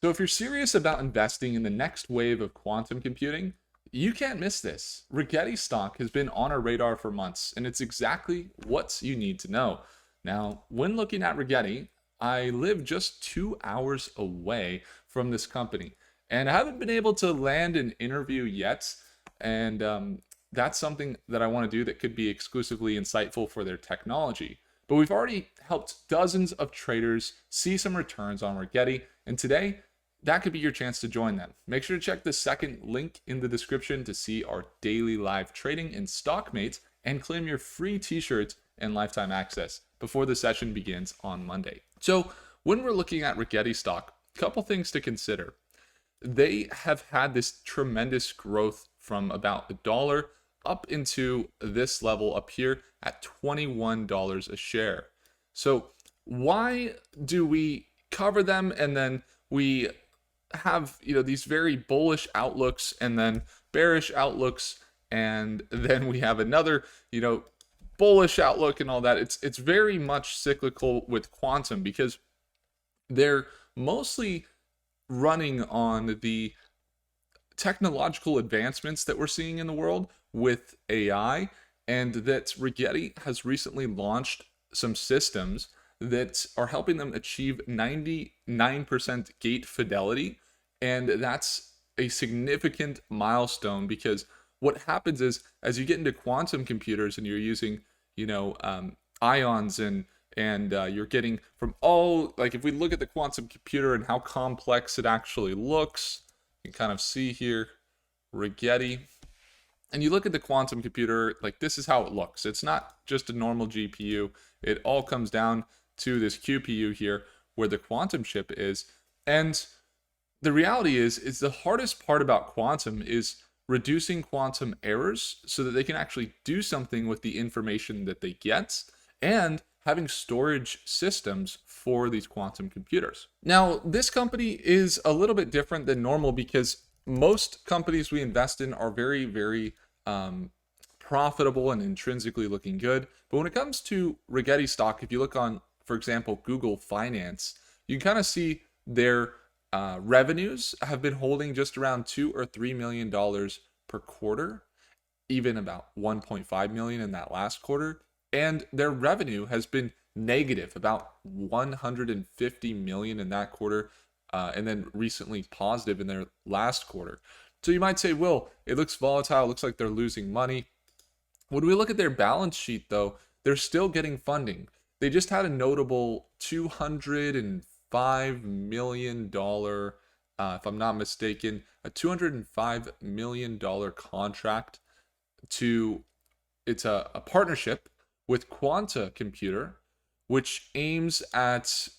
So if you're serious about investing in the next wave of quantum computing, you can't miss this. Rigetti stock has been on our radar for months, and it's exactly what you need to know. Now, when looking at Rigetti, I live just 2 hours away from this company, and I haven't been able to land an interview yet. And that's something that I want to do that could be exclusively insightful for their technology. But we've already helped dozens of traders see some returns on Rigetti, and today that could be your chance to join them. Make sure to check the second link in the description to see our daily live trading in Stockmates and claim your free t-shirts and lifetime access before the session begins on Monday. So when we're looking at Rigetti stock, a couple things to consider. They have had this tremendous growth from about $1 up into this level up here at $21 a share. So why do we cover them and then we have these very bullish outlooks and then bearish outlooks, and then we have another bullish outlook and all that? It's very much cyclical with quantum because they're mostly running on the technological advancements that we're seeing in the world with AI, and that Rigetti has recently launched some systems that are helping them achieve 99% gate fidelity. And that's a significant milestone because what happens is as you get into quantum computers and you're using, ions and you're getting from all, like if we look at the quantum computer and how complex it actually looks, you can kind of see here, Rigetti. And you look at the quantum computer, like this is how it looks. It's not just a normal GPU. It all comes down to this QPU here where the quantum chip is. And the reality is the hardest part about quantum is reducing quantum errors so that they can actually do something with the information that they get, and having storage systems for these quantum computers. Now, this company is a little bit different than normal because most companies we invest in are very, very profitable and intrinsically looking good. But when it comes to Rigetti stock, if you look on, for example, Google Finance, you can kind of see their revenues have been holding just around $2 or $3 million per quarter, even about 1.5 million in that last quarter. And their revenue has been negative, about 150 million in that quarter, and then recently positive in their last quarter. So you might say, Will, it looks volatile, it looks like they're losing money. When we look at their balance sheet, though, they're still getting funding. They just had a notable $205 million, if I'm not mistaken, a $205 million contract to, it's a partnership with Quanta Computer, which aims at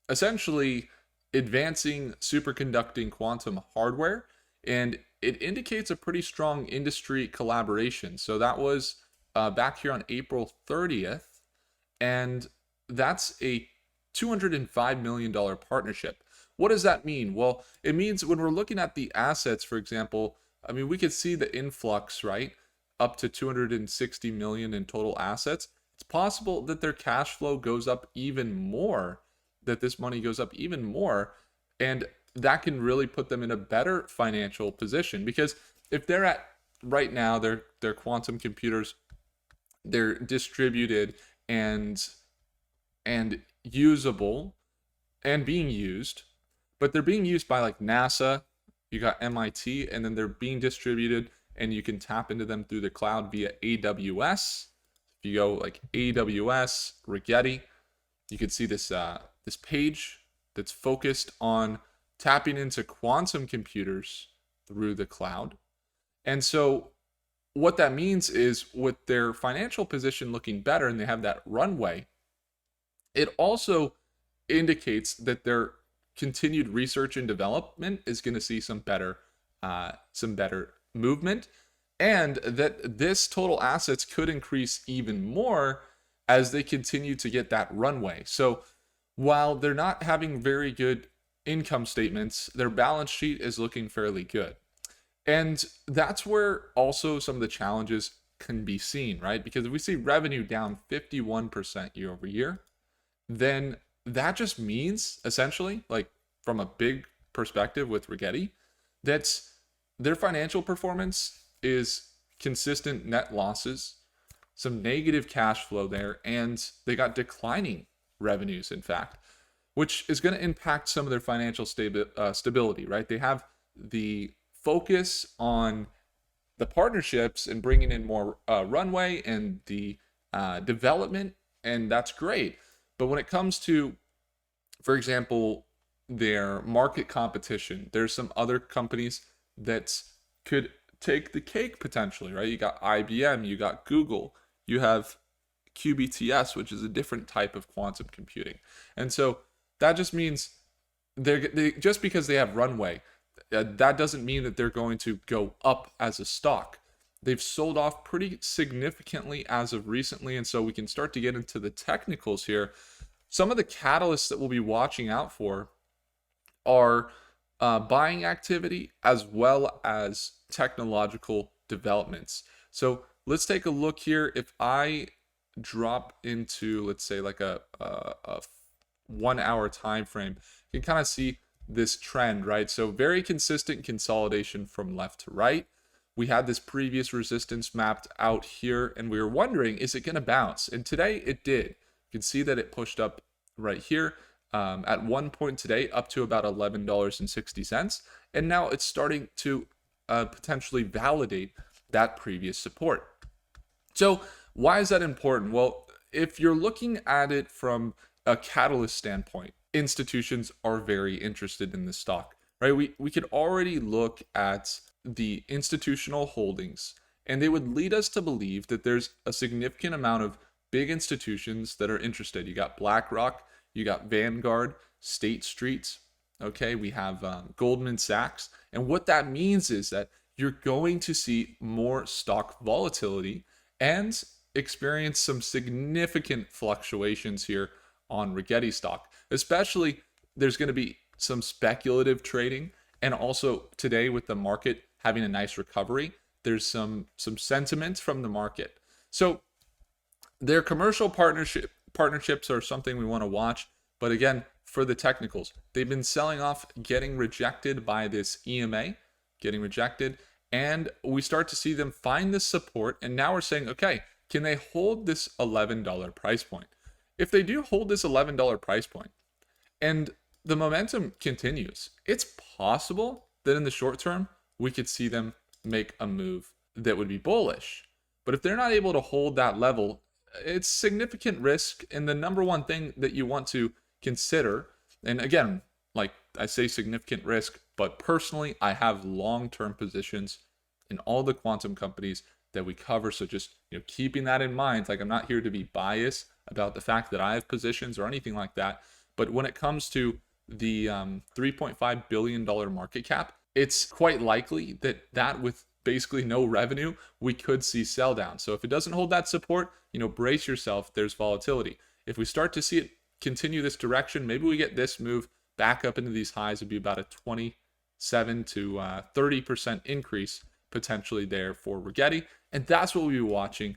essentially advancing superconducting quantum hardware, and it indicates a pretty strong industry collaboration. So that was back here on April 30th, and that's a $205 million partnership. What does that mean? Well, it means when we're looking at the assets, for example, I mean, we could see the influx, right? Up to 260 million in total assets. It's possible that their cash flow goes up even more, that this money goes up even more, and that can really put them in a better financial position. Because if they're at right now, their quantum computers, they're distributed and usable and being used, but they're being used by like NASA, you got MIT, and then they're being distributed and you can tap into them through the cloud via AWS. If you go like AWS, Rigetti, you can see this this page that's focused on tapping into quantum computers through the cloud. And so what that means is with their financial position looking better and they have that runway, it also indicates that their continued research and development is going to see some better movement, and that this total assets could increase even more as they continue to get that runway. So while they're not having very good income statements, their balance sheet is looking fairly good. And that's where also some of the challenges can be seen, right? Because if we see revenue down 51% year over year, then that just means essentially, like from a big perspective with Rigetti, that's their financial performance is consistent net losses, some negative cash flow there, and they got declining revenues, in fact, which is going to impact some of their financial stability, right? They have the focus on the partnerships and bringing in more runway and the development, and that's great. But when it comes to, for example, their market competition, there's some other companies that could take the cake potentially, right? You got IBM, you got Google, you have QBTS, which is a different type of quantum computing. And so that just means just because they have runway, that doesn't mean that they're going to go up as a stock. They've sold off pretty significantly as of recently, and so we can start to get into the technicals here. Some of the catalysts that we'll be watching out for are buying activity as well as technological developments. So let's take a look here. If I drop into, let's say, like a 1 hour time frame, you can kind of see this trend, right? So very consistent consolidation from left to right. We had this previous resistance mapped out here, and we were wondering, is it going to bounce? And today it did. You can see that it pushed up right here at one point today up to about $11.60, and now it's starting to potentially validate that previous support. So why is that important? Well, if you're looking at it from a catalyst standpoint, institutions are very interested in the stock, right? We could already look at the institutional holdings, and they would lead us to believe that there's a significant amount of big institutions that are interested. You got BlackRock, you got Vanguard, State Street, okay? We have Goldman Sachs. And what that means is that you're going to see more stock volatility and experience some significant fluctuations here on Rigetti stock. Especially, there's going to be some speculative trading, and also today with the market having a nice recovery, there's some sentiment from the market. So their commercial partnerships are something we want to watch. But again, for the technicals, they've been selling off, getting rejected by this EMA, getting rejected, and we start to see them find this support, and now we're saying, okay, can they hold this $11 price point? If they do hold this $11 price point and the momentum continues, it's possible that in the short term, we could see them make a move that would be bullish. But if they're not able to hold that level, it's significant risk. And the number one thing that you want to consider, and again, like I say, significant risk, but personally, I have long-term positions in all the quantum companies that we cover. So just keeping that in mind, like I'm not here to be biased about the fact that I have positions or anything like that. But when it comes to the $3.5 billion market cap, it's quite likely that with basically no revenue, we could see sell down. So if it doesn't hold that support, brace yourself, there's volatility. If we start to see it continue this direction, maybe we get this move back up into these highs. It'd be about a 27 to 30% increase potentially there for Rigetti. And that's what we'll be watching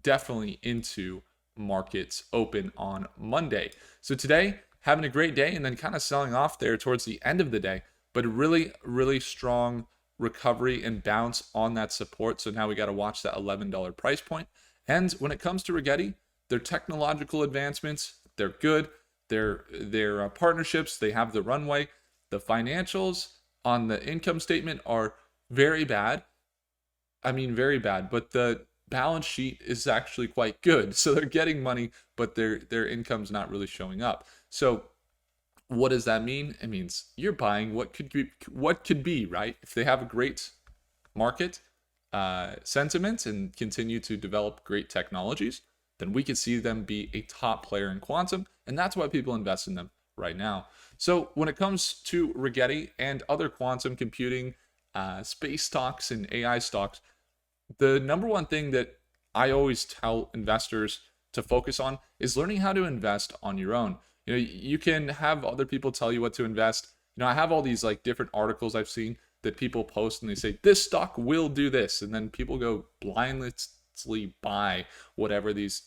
definitely into markets open on Monday. So today, having a great day and then kind of selling off there towards the end of the day, but a really, really strong recovery and bounce on that support. So now we got to watch that $11 price point. And when it comes to Rigetti, their technological advancements, they're good. Their partnerships, they have the runway. The financials on the income statement are very bad. I mean, very bad, but the balance sheet is actually quite good. So they're getting money, but their income's not really showing up. So what does that mean? It means you're buying what could be, right? If they have a great market sentiment and continue to develop great technologies, then we could see them be a top player in quantum, and that's why people invest in them right now. So when it comes to Rigetti and other quantum computing, space stocks and AI stocks, the number one thing that I always tell investors to focus on is learning how to invest on your own. You can have other people tell you what to invest. I have all these like different articles I've seen that people post and they say, this stock will do this. And then people go blindly buy whatever these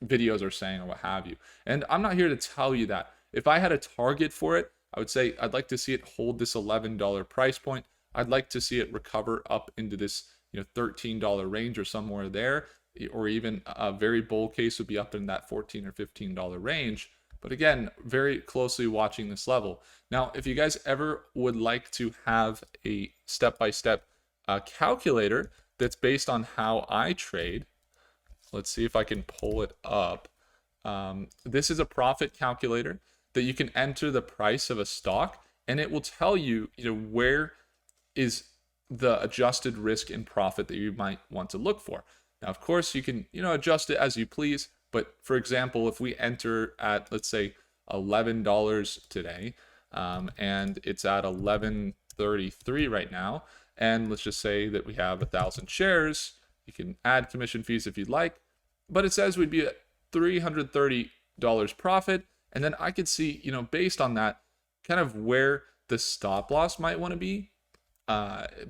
videos are saying or what have you. And I'm not here to tell you that. If I had a target for it, I would say I'd like to see it hold this $11 price point. I'd like to see it recover up into this, $13 range or somewhere there, or even a very bull case would be up in that $14 or $15 range. But again, very closely watching this level. Now, if you guys ever would like to have a step-by-step calculator that's based on how I trade, let's see if I can pull it up. This is a profit calculator that you can enter the price of a stock, and it will tell you, where is the adjusted risk and profit that you might want to look for. Now, of course, you can, adjust it as you please. But for example, if we enter at, let's say, $11 today, and it's at 11.33 right now, and let's just say that we have 1,000 shares, you can add commission fees if you'd like, but it says we'd be at $330 profit, and then I could see, based on that, kind of where the stop loss might want to be,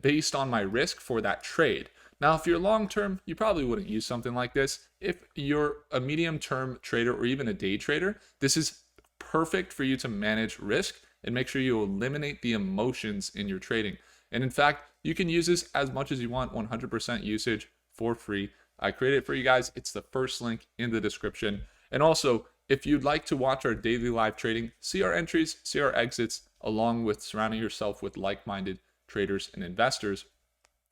based on my risk for that trade. Now, if you're long term, you probably wouldn't use something like this. If you're a medium term trader or even a day trader, this is perfect for you to manage risk and make sure you eliminate the emotions in your trading. And in fact, you can use this as much as you want, 100% usage for free. I created it for you guys. It's the first link in the description. And also, if you'd like to watch our daily live trading, see our entries, see our exits, along with surrounding yourself with like-minded traders and investors,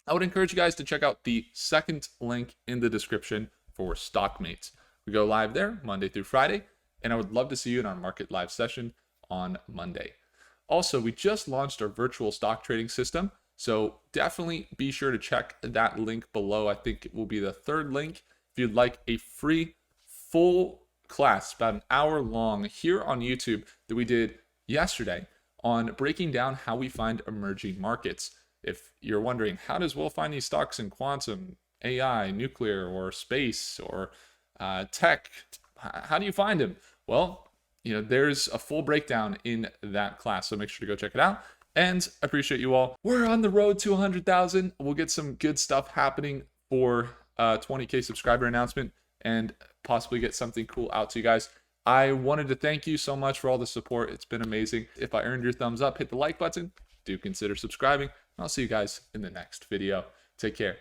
I would encourage you guys to check out the second link in the description for Stockmates. We go live there Monday through Friday, and I would love to see you in our market live session on Monday. Also, we just launched our virtual stock trading system, so definitely be sure to check that link below. I think it will be the third link. If you'd like a free full class, about an hour long, here on YouTube that we did yesterday on breaking down how we find emerging markets. If you're wondering, how does Will find these stocks in quantum, AI, nuclear, or space, or tech? How do you find them? Well, there's a full breakdown in that class, so make sure to go check it out. And I appreciate you all. We're on the road to 100,000. We'll get some good stuff happening for 20K subscriber announcement and possibly get something cool out to you guys. I wanted to thank you so much for all the support. It's been amazing. If I earned your thumbs up, hit the like button. Do consider subscribing. I'll see you guys in the next video. Take care.